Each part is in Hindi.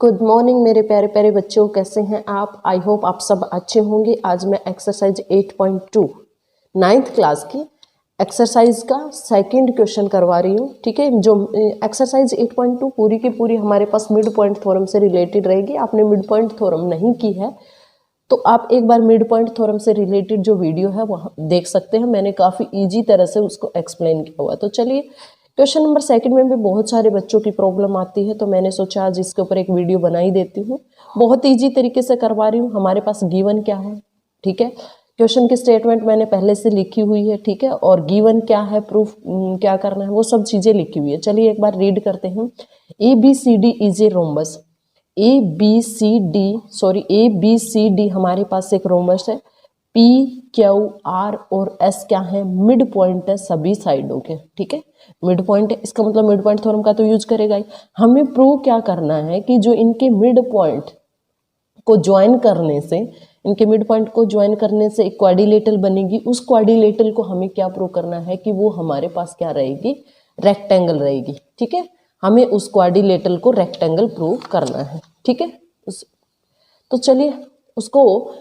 गुड मॉर्निंग मेरे प्यारे प्यारे बच्चों, कैसे हैं आप? आई होप आप सब अच्छे होंगे। आज मैं एक्सरसाइज 8.2 नाइन्थ क्लास की एक्सरसाइज का सेकंड क्वेश्चन करवा रही हूँ। ठीक है, जो एक्सरसाइज 8.2 पूरी की पूरी हमारे पास मिड पॉइंट थ्योरम से रिलेटेड रहेगी। आपने मिड पॉइंट थ्योरम नहीं की है तो आप एक बार मिड पॉइंट थ्योरम से रिलेटेड जो वीडियो है वो देख सकते हैं। मैंने काफ़ी ईजी तरह से उसको एक्सप्लेन किया हुआ है। तो चलिए, क्वेश्चन नंबर सेकंड में भी बहुत सारे बच्चों की प्रॉब्लम आती है, तो मैंने सोचा आज इसके ऊपर एक वीडियो बना ही देती हूँ। बहुत ईजी तरीके से करवा रही हूँ। हमारे पास गिवन क्या है, ठीक है, क्वेश्चन की स्टेटमेंट मैंने पहले से लिखी हुई है, ठीक है, और गिवन क्या है, प्रूफ क्या करना है, वो सब चीज़ें लिखी हुई है। चलिए एक बार रीड करते हैं। ABCD is a rhombus. ABCD हमारे पास एक रोम्बस है। PQR और S क्या है, मिड पॉइंट है सभी साइडों के। ठीक है, मिड पॉइंट है, इसका मतलब मिड पॉइंट थ्योरम का तो यूज करेगा ही। हमें प्रूव क्या करना है कि जो इनके मिड पॉइंट को ज्वाइन करने से, इनके मिड पॉइंट को ज्वाइन करने से एक क्वाड्रिलेटरल बनेगी। उस क्वाड्रिलेटरल को हमें क्या प्रूव करना है कि वो हमारे पास क्या रहेगी, रेक्टेंगल रहेगी। ठीक है, हमें उस क्वाड्रिलेटरल को रेक्टेंगल प्रूव करना है। ठीक है, तो चलिए उसको,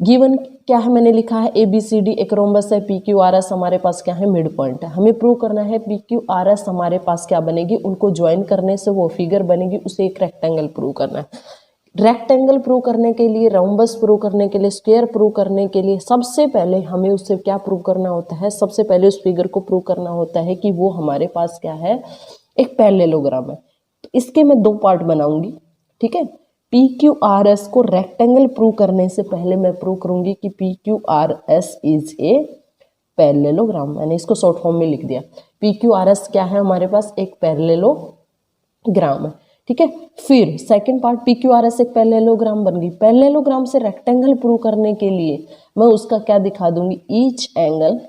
गिवन क्या है मैंने लिखा है, ABCD एक रोम्बस है, PQRS हमारे पास क्या है, मिड पॉइंट है। हमें प्रूव करना है PQRS हमारे पास क्या बनेगी, उनको ज्वाइन करने से वो फिगर बनेगी, उसे एक रेक्टेंगल प्रूव करना है। रेक्टेंगल प्रूव करने के लिए, रोम्बस प्रूव करने के लिए, स्क्वायर प्रूव करने के लिए सबसे पहले हमें उससे क्या प्रूव करना होता है, सबसे पहले उस फिगर को प्रूव करना होता है कि वो हमारे पास क्या है, एक पैरेललोग्राम है। तो इसके मैं दो पार्ट बनाऊंगी। ठीक है, PQRS को रेक्टेंगल प्रूव करने से पहले मैं प्रूव करूंगी कि PQRS इज ए पैरेललोग्राम। मैंने इसको शॉर्ट फॉर्म में लिख दिया। PQRS क्या है हमारे पास, एक पैरेललोग्राम है। ठीक है, फिर सेकंड पार्ट, PQRS एक पैरेललोग्राम बन गई। पैरेललोग्राम से रेक्टेंगल प्रूव करने के लिए मैं उसका क्या दिखा दूंगी, ईच एंगल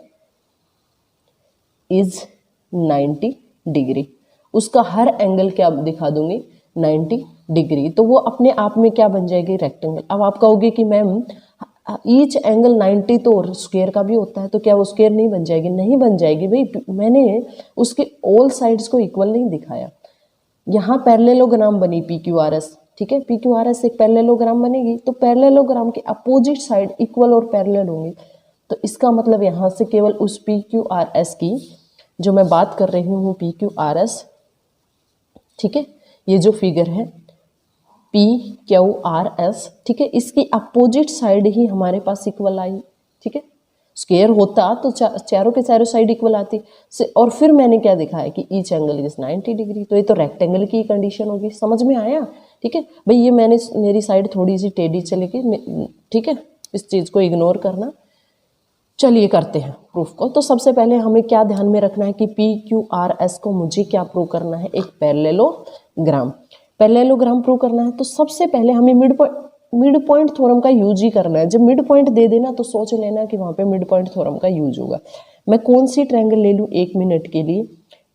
इज 90 डिग्री। उसका हर एंगल क्या दिखा दूंगी, 90 डिग्री। तो वो अपने आप में क्या बन जाएगी, रेक्टेंगल। अब आप कहोगे कि मैम ईच एंगल 90 तो स्क्वायर का भी होता है, तो क्या वो स्क्वायर नहीं बन जाएगी? नहीं बन जाएगी भाई, मैंने उसके ऑल साइड्स को इक्वल नहीं दिखाया। यहाँ पैरेललोग्राम बनी PQRS। ठीक है, PQRS एक पैरेललोग्राम बनेगी, तो पैरेललोग्राम के अपोजिट साइड इक्वल और पैरेलल होंगे। तो इसका मतलब यहाँ से केवल उस PQRS की जो मैं बात कर रही हूँ, PQRS, ठीक है, ये जो फिगर है PQRS, ठीक है, इसकी अपोजिट साइड ही हमारे पास इक्वल आई। ठीक है, स्क्वायर होता तो चारों के चारों साइड इक्वल आती से। और फिर मैंने क्या दिखाया कि ईच एंगल इज 90 डिग्री। तो ये तो रेक्टेंगल की कंडीशन होगी। समझ में आया? ठीक है भाई, ये मैंने, मेरी साइड थोड़ी सी टेढ़ी चलेगी। ठीक है, इस चीज़ को इग्नोर करना। चलिए करते हैं प्रूफ को। तो सबसे पहले हमें क्या ध्यान में रखना है कि PQRS को मुझे क्या प्रूव करना है, एक पैरेललोग्राम। पैरेललोग्राम प्रूव करना है तो सबसे पहले हमें मिड पॉइंट थ्योरम का यूज ही करना है। जब मिड पॉइंट दे देना तो सोच लेना कि वहां पे मिड पॉइंट थ्योरम का यूज होगा। मैं कौन सी ट्रायंगल ले लूँ एक मिनट के लिए,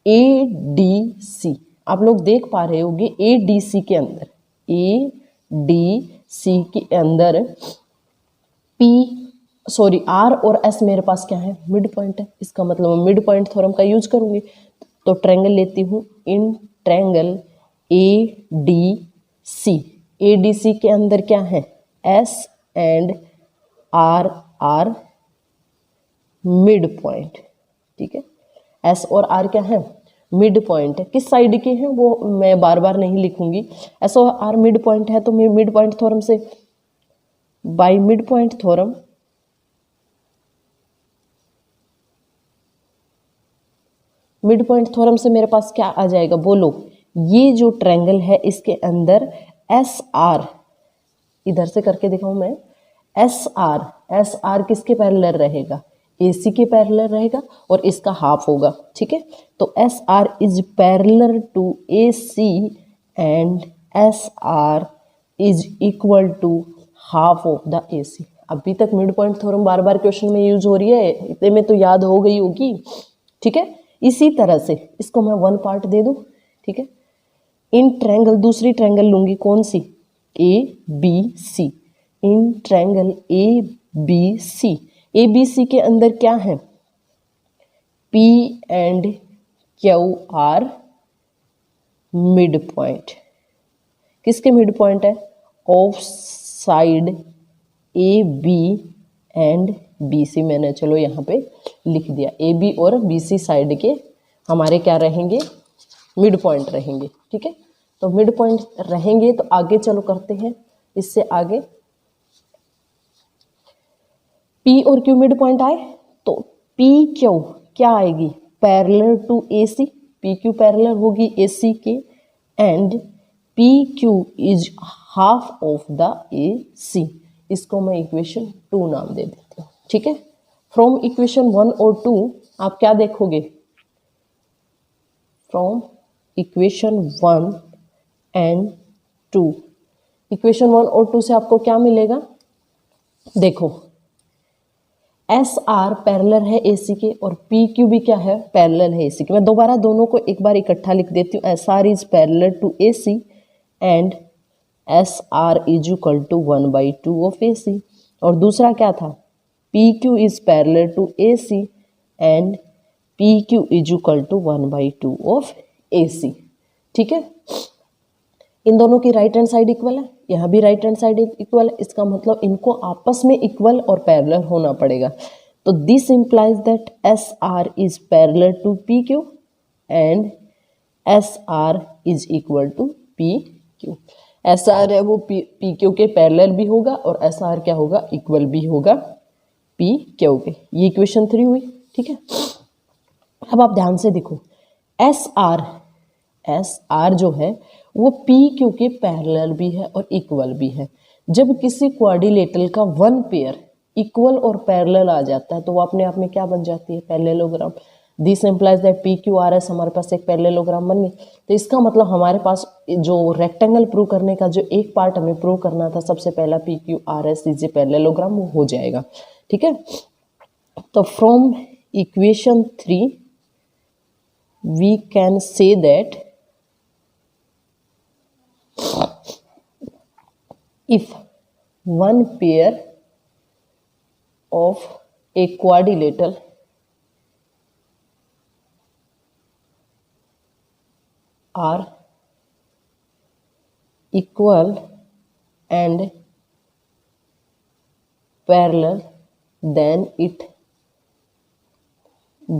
ADC। आप लोग देख पा रहे होंगे ADC के अंदर, ADC के अंदर R और S मेरे पास क्या है, मिड पॉइंट है। इसका मतलब मैं मिड पॉइंट थ्योरम का यूज करूंगी। तो ट्रायंगल लेती हूँ, इन ट्रायंगल ADC के अंदर क्या है, S and R are mid point. ठीक है, S और R क्या है, मिड पॉइंट है। किस साइड के हैं वो मैं बार बार नहीं लिखूंगी। S और R मिड पॉइंट है, तो मैं मिड पॉइंट थ्योरम से, by mid point theorem, mid point theorem से मेरे पास क्या आ जाएगा, बोलो। ये जो ट्रायंगल है इसके अंदर SR, इधर से करके दिखाऊं मैं, SR किसके पैरेलल रहेगा, AC के पैरेलल रहेगा और इसका हाफ होगा। ठीक है, तो SR is parallel to AC and SR is equal to half of the AC। अभी तक मिड पॉइंट थ्योरम बार बार क्वेश्चन में यूज हो रही है, इतने में तो याद हो गई होगी। ठीक है, इसी तरह से इसको मैं वन पार्ट दे दूं। ठीक है, इन ट्रायंगल, दूसरी ट्रायंगल लूंगी कौन सी, ABC। इन ट्रायंगल ABC के अंदर क्या है, P and QR mid point. किसके मिड पॉइंट है? Of side A B and B C. मैंने चलो यहाँ पे लिख दिया, ए बी और बी सी साइड के हमारे क्या रहेंगे? मिड पॉइंट रहेंगे। ठीक है, तो मिड पॉइंट रहेंगे तो आगे चलो करते हैं इससे आगे। P और Q मिड पॉइंट आए तो PQ क्या आएगी? Parallel to AC। PQ parallel होगी AC के and PQ is half of the AC। इसको मैं इक्वेशन 2 नाम दे देती हूँ। ठीक है, फ्रॉम इक्वेशन 1 और 2 आप क्या देखोगे? फ्रॉम इक्वेशन 1 एंड 2, इक्वेशन 1 और 2 से आपको क्या मिलेगा? देखो, एस आर पैरेलल है AC के और PQ भी क्या है? पैरेलल है AC के। मैं दोबारा दोनों को एक बार इकट्ठा लिख देती हूँ। S R is parallel to AC and S R is equal to 1/2 of AC। और दूसरा क्या था? PQ is parallel to AC and PQ is equal to 1/2 of AC। ठीक है, इन दोनों की राइट हैंड साइड इक्वल है, यहाँ भी राइट हैंड साइड इक्वल है। इसका मतलब इनको आपस में इक्वल और पैरेलल होना पड़ेगा। तो this implies that S R is parallel to P Q and S R is equal to P Q. S R है वो पी क्यू के पैरेलल भी होगा और एस आर क्या होगा? इक्वल भी होगा पी क्यू के। ये इक्वेशन 3 हुई। ठीक है, अब आप ध्यान से देखो, एस आर जो है वो पी क्यू के पैरेलल भी है और इक्वल भी है। जब किसी क्वाड्रिलेटरल का वन पेयर इक्वल और पैरेलल आ जाता है तो वो अपने आप में क्या बन जाती है? Parallelogram. This implies that P Q R S हमारे पास एक पैरेललोग्राम बन गई। तो इसका मतलब हमारे पास जो रेक्टेंगल प्रूव करने का जो एक पार्ट हमें प्रूव करना था, सबसे पहला P Q R S is a parallelogram, वो हो जाएगा। ठीक है, तो from equation 3 we can say that if one pair of a quadrilateral are equal and parallel then it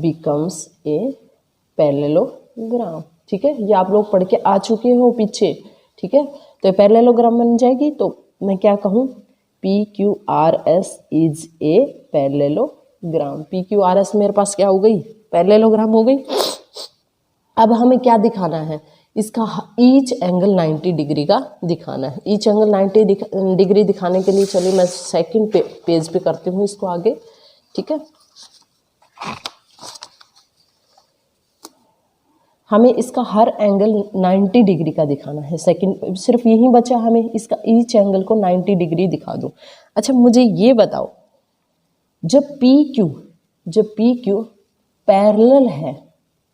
becomes a parallelogram. ठीक है, ये आप लोग पढ़ के आ चुके हो पीछे। ठीक है, तो ये पैरेललोग्राम बन जाएगी। तो मैं क्या कहूँ? PQRS is a parallelogram. PQRS मेरे पास क्या हो गई? पैरेललोग्राम हो गई। अब हमें क्या दिखाना है? इसका ईच एंगल 90 डिग्री का दिखाना है। ईच एंगल 90 डिग्री दिखाने के लिए चलिए मैं सेकंड पेज पे करती हूँ इसको आगे। ठीक है, हमें इसका हर एंगल 90 डिग्री का दिखाना है। सेकंड सिर्फ यही बचा हमें, इसका ईच एंगल को 90 डिग्री दिखा दो। अच्छा मुझे ये बताओ, जब पी क्यू पैरेलल है,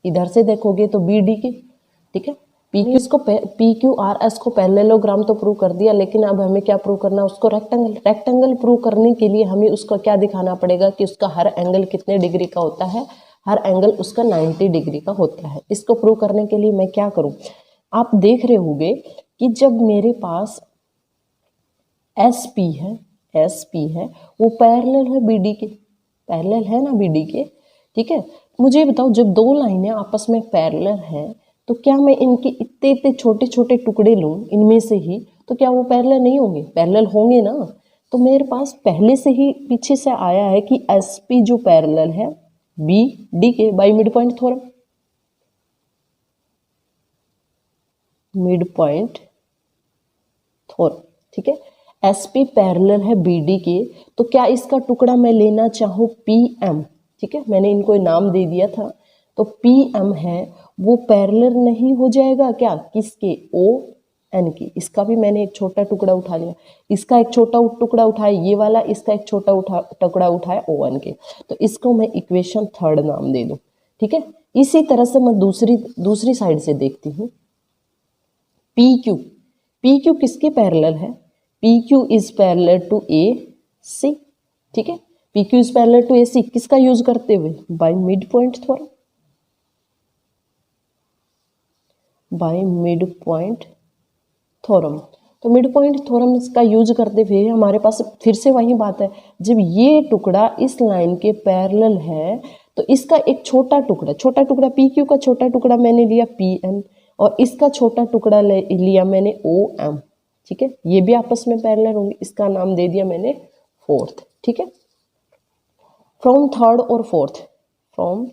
इधर से देखोगे तो बी डी के। ठीक है, पी क्यू आर एस को पैरेललोग्राम तो प्रूव कर दिया, लेकिन अब हमें क्या प्रूव करना है? उसको रेक्टेंगल प्रूव करने के लिए हमें उसको क्या दिखाना पड़ेगा कि उसका हर एंगल कितने डिग्री का होता है? हर एंगल उसका 90 डिग्री का होता है। इसको प्रूव करने के लिए मैं क्या करूं? आप देख रहे होंगे कि जब मेरे पास एस पी है वो पैरेलल है बीडी के, पैरेलल है ना बीडी के। ठीक है, मुझे बताओ, जब दो लाइनें आपस में पैरेलल है तो क्या मैं इनके इतने इतने छोटे छोटे टुकड़े लूं इनमें से ही, तो क्या वो पैरेलल नहीं होंगे? पैरेलल होंगे ना। तो मेरे पास पहले से ही पीछे से आया है कि एस पी जो पैरेलल है बी डी के by mid point theorem. Mid point theorem. ठीक है, एस पी पैरेलल है बी डी के, तो क्या इसका टुकड़ा मैं लेना चाहूँ पी एम? ठीक है, मैंने इनको नाम दे दिया था। तो पी एम है वो पैरेलल नहीं हो जाएगा क्या? किसके? ओ एन की। इसका भी मैंने एक छोटा टुकड़ा उठा लिया, इसका एक छोटा टुकड़ा उठाया ये वाला, इसका एक छोटा टुकड़ा उठाया ओ एन के। तो इसको मैं इक्वेशन 3 नाम दे दूं। ठीक है, इसी तरह से मैं दूसरी साइड से देखती हूँ। पी क्यू किसके पैरेलल है? P Q is parallel to A C. ठीक है, P Q is parallel to A C किसका यूज करते हुए? By mid point theorem. By mid point theorem. तो मिड पॉइंट थ्योरम का यूज करते हुए हमारे पास फिर से वही बात है, जब ये टुकड़ा इस लाइन के पैरेलल है तो इसका एक छोटा टुकड़ा पी क्यू का छोटा टुकड़ा मैंने लिया पी एन, और इसका छोटा टुकड़ा लिया मैंने ओ एम। ठीक है, ये भी आपस में पैरेलल होंगे, इसका नाम दे दिया मैंने फोर्थ। ठीक है, फ्रॉम थर्ड और fourth, from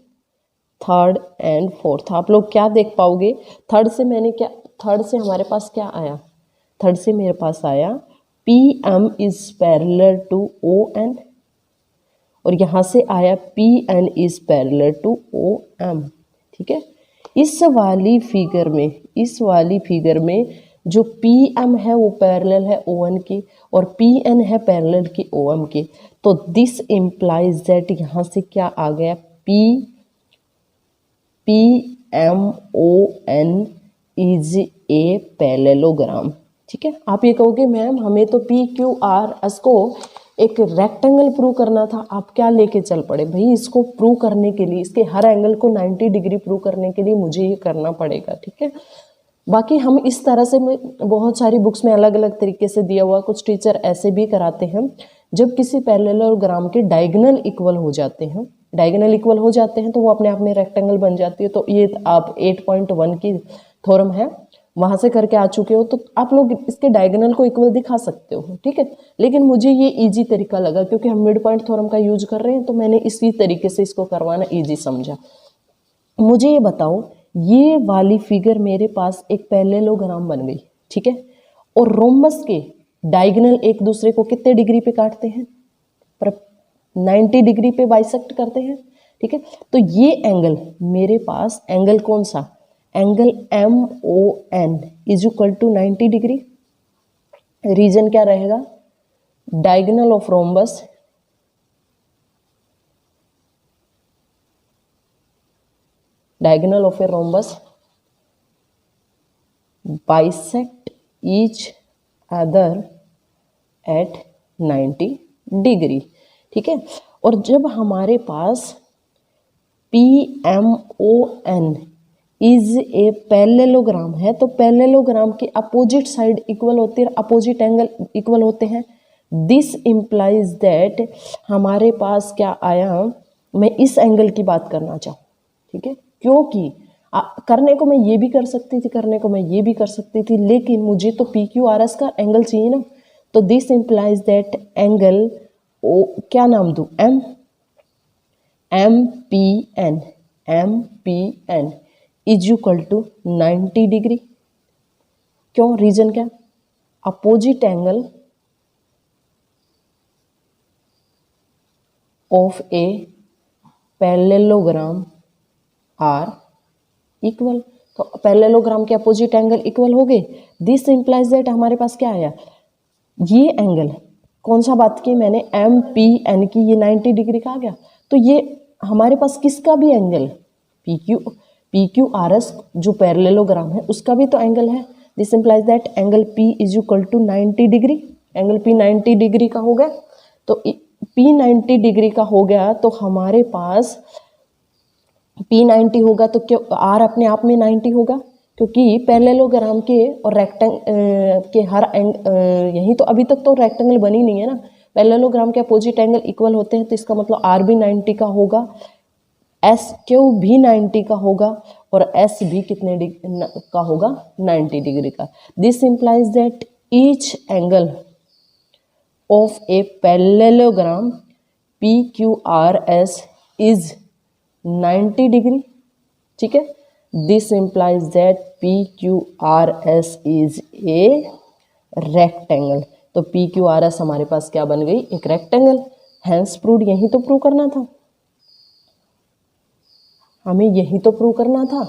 third and fourth आप लोग क्या देख पाओगे, थर्ड से हमारे पास क्या आया, थर्ड से मेरे पास आया P M is parallel to O N, और यहाँ से आया P N is parallel to O M. ठीक है, इस वाली फिगर में जो पी एम है वो पैरेलल है ओ एन की, और पी एन है पैरेलल की ओ एम की। तो दिस इम्प्लाइज दैट यहाँ से क्या आ गया, P M O N is a parallelogram. ठीक है, आप ये कहोगे मैम हमें तो पी क्यू आर एस को एक रेक्टेंगल प्रूव करना था, आप क्या लेके चल पड़े। भाई इसको प्रूव करने के लिए, इसके हर एंगल को 90 डिग्री प्रूव करने के लिए मुझे ये करना पड़ेगा। ठीक है, बाकी हम इस तरह से बहुत सारी बुक्स में अलग अलग तरीके से दिया हुआ, कुछ टीचर ऐसे भी कराते हैं जब किसी पैरेललोग्राम के डायगोनल इक्वल हो जाते हैं, तो वो अपने आप में रेक्टेंगल बन जाती है। तो ये आप 8.1 की थ्योरम है वहां से करके आ चुके हो, तो आप लोग इसके डायगोनल को इक्वल दिखा सकते हो। ठीक है, लेकिन मुझे ये इजी तरीका लगा क्योंकि हम मिड पॉइंट थ्योरम का यूज कर रहे हैं, तो मैंने इसी तरीके से इसको करवाना इजी समझा। मुझे ये बताओ, ये वाली फिगर मेरे पास एक पैरेललोग्राम बन गई। ठीक है, और रोम्बस के डायगोनल एक दूसरे को कितने डिग्री पे काटते हैं, 90 डिग्री पे बाइसेक्ट करते हैं। ठीक है, तो ये एंगल मेरे पास एंगल कौन सा, angle M O N is equal to 90 degree. Reason क्या रहेगा, diagonal of rhombus diagonal of a rhombus bisect each other at 90 degree. ठीक है, और जब हमारे पास P M O N is a parallelogram है, तो पैरेललोग्राम की अपोजिट साइड इक्वल होती है, अपोजिट एंगल इक्वल होते हैं। दिस इम्प्लाइज दैट हमारे पास क्या आया, मैं इस एंगल की बात करना चाहूँ। ठीक है, क्योंकि करने को मैं ये भी कर सकती थी, लेकिन मुझे तो पी क्यू आर एस का एंगल चाहिए ना। तो this implies that angle O क्या नाम दूं, M P N is equal to 90 degree. क्यों, रीजन क्या, opposite angle of a parallelogram are equal. तो पैरेललोग्राम के अपोजिट एंगल इक्वल हो गए। दिस इंप्लाइज दैट हमारे पास क्या आया, ये एंगल कौन सा बात की मैंने, एम पी एन की, ये 90 डिग्री का आ गया। तो ये हमारे पास किसका भी angle, P Q R S जो पैरेललोग्राम है उसका भी तो एंगल है। This implies that angle P is equal to 90 degree. Angle P 90 degree का हो गया, तो पी 90 डिग्री का हो गया, तो हमारे पास पी 90 होगा, तो क्यों आर अपने आप में 90 होगा, क्योंकि पैरेललोग्राम के और के हर यही तो अभी तक तो रेक्टेंगल बनी नहीं है ना, पैरेललोग्राम के अपोजिट एंगल इक्वल होते हैं, तो इसका मतलब आर भी 90 का होगा, एस क्यू भी 90 का होगा, और एस भी कितने का होगा, 90 डिग्री का। This implies that each angle of a parallelogram P Q R S is 90 degree. ठीक है, this implies that P Q R S is a rectangle. तो पी क्यू आर एस हमारे पास क्या बन गई, एक रेक्टेंगल। हैंस प्रूव्ड, यही तो प्रूव करना था, हमें यही तो प्रूव करना था।